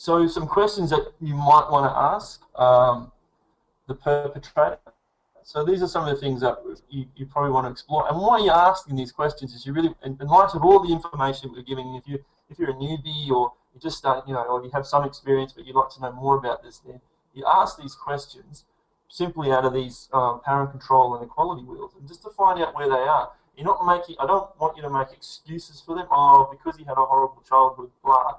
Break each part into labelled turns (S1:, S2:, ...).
S1: So some questions that you might want to ask the perpetrator. So these are some of the things that you probably want to explore. And why you're asking these questions is you really, in light of all the information we're giving, if you're a newbie or you just start, or you have some experience but you'd like to know more about this, then you ask these questions simply out of these parent control and equality wheels, and just to find out where they are. You're not making. I don't want you to make excuses for them. Oh, because he had a horrible childhood, blah.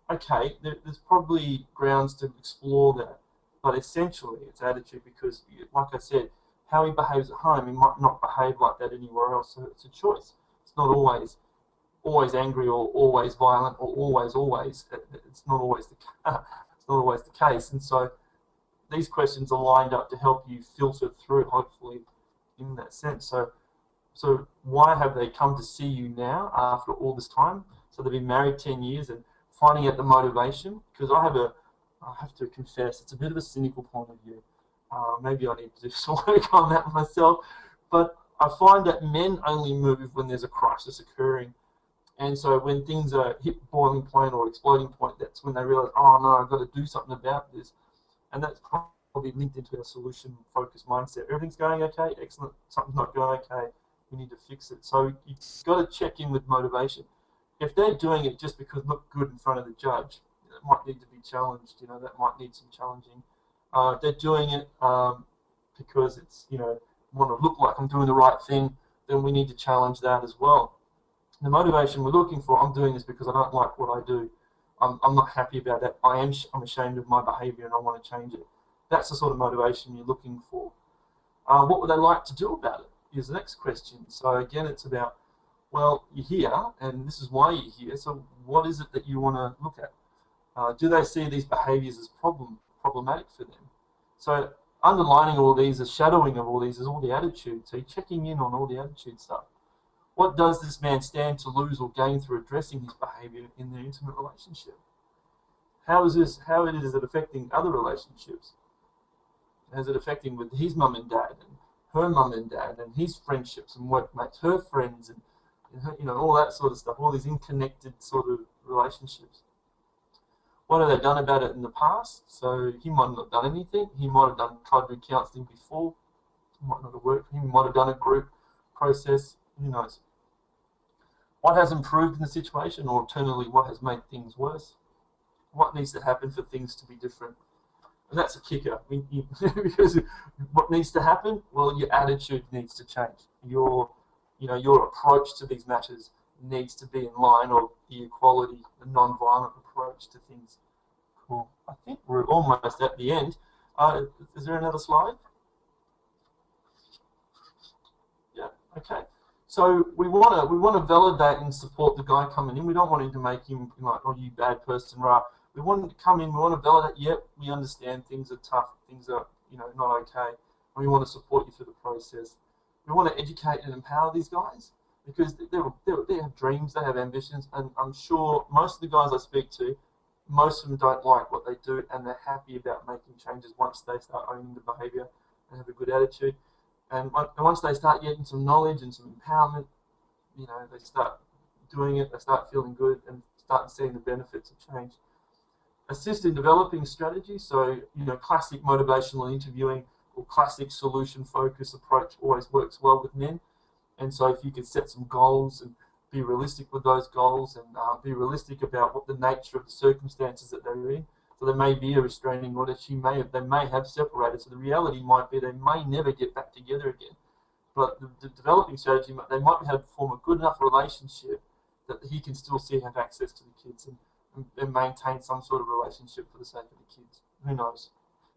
S1: Okay, there's probably grounds to explore that, but essentially it's attitude because, like I said, how he behaves at home, he might not behave like that anywhere else. So it's a choice. It's not always angry or always violent or always. It's not always the case. And so these questions are lined up to help you filter through, hopefully, in that sense. So why have they come to see you now after all this time? So they've been married 10 years and finding out the motivation. Because I have to confess, it's a bit of a cynical point of view. Maybe I need to do some work on that myself. But I find that men only move when there's a crisis occurring. And so when things are hit boiling point or exploding point, that's when they realize, oh no, I've got to do something about this. And that's probably linked into a solution-focused mindset. Everything's going okay, excellent. Something's not going okay, we need to fix it. So you've got to check in with motivation. If they're doing it just because it look good in front of the judge, it might need to be challenged. That might need some challenging. If they're doing it because it's, want to look like I'm doing the right thing, then we need to challenge that as well. The motivation we're looking for, I'm doing this because I don't like what I do. I'm not happy about that. I'm ashamed of my behaviour and I want to change it. That's the sort of motivation you're looking for. What would they like to do about it is the next question. So again, it's about, well, you're here and this is why you're here. So what is it that you want to look at? Do they see these behaviours as problematic for them? So underlining all these, the shadowing of all these is all the attitude. So you're checking in on all the attitude stuff. What does this man stand to lose or gain through addressing his behaviour in their intimate relationship? How is it affecting other relationships? How is it affecting with his mum and dad and her mum and dad and his friendships and workmates, her friends and her, all that sort of stuff, all these interconnected sort of relationships. What have they done about it in the past? So he might not have done anything. He might have tried to do counselling before. It might not have worked for him. He might have done a group process. Who knows? What has improved in the situation, or alternatively, what has made things worse? What needs to happen for things to be different? And that's a kicker. Because what needs to happen? Well, your attitude needs to change. Your approach to these matters needs to be in line of the equality, the non-violent approach to things. Cool. I think we're almost at the end. Is there another slide? Yeah. Okay. So we want to validate and support the guy coming in. We don't want him to make him like, oh, you bad person, right? We want him to come in. We want to validate. Yep, we understand things are tough. Things are not okay. And we want to support you through the process. We want to educate and empower these guys because they have dreams, they have ambitions, and I'm sure most of the guys I speak to, most of them don't like what they do, and they're happy about making changes once they start owning the behaviour and have a good attitude. And once they start getting some knowledge and some empowerment, they start doing it, they start feeling good and start seeing the benefits of change. Assist in developing strategies, so classic motivational interviewing or classic solution-focused approach always works well with men. And so if you could set some goals and be realistic with those goals and be realistic about what the nature of the circumstances that they're in. So there may be a restraining order. They may have separated. So the reality might be they may never get back together again. But the developing strategy, they might have formed a good enough relationship that he can still have access to the kids and maintain some sort of relationship for the sake of the kids. Who knows?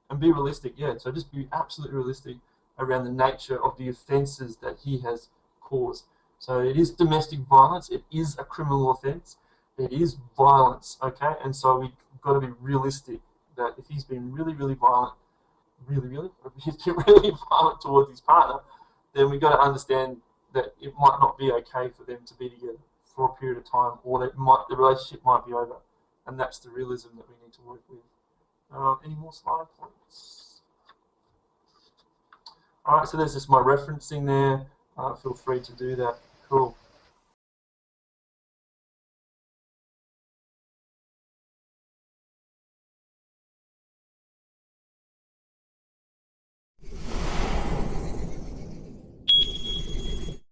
S1: And be realistic, yeah. So just be absolutely realistic around the nature of the offences that he has caused. So it is domestic violence. It is a criminal offence. It is violence, okay? And so we've got to be realistic that if he's been really, really violent, if he's been really violent towards his partner, then we've got to understand that it might not be okay for them to be together for a period of time, or the relationship might be over. And that's the realism that we need to work with. Any more slide points? All right, so there's just my referencing there. Feel free to do that. Cool.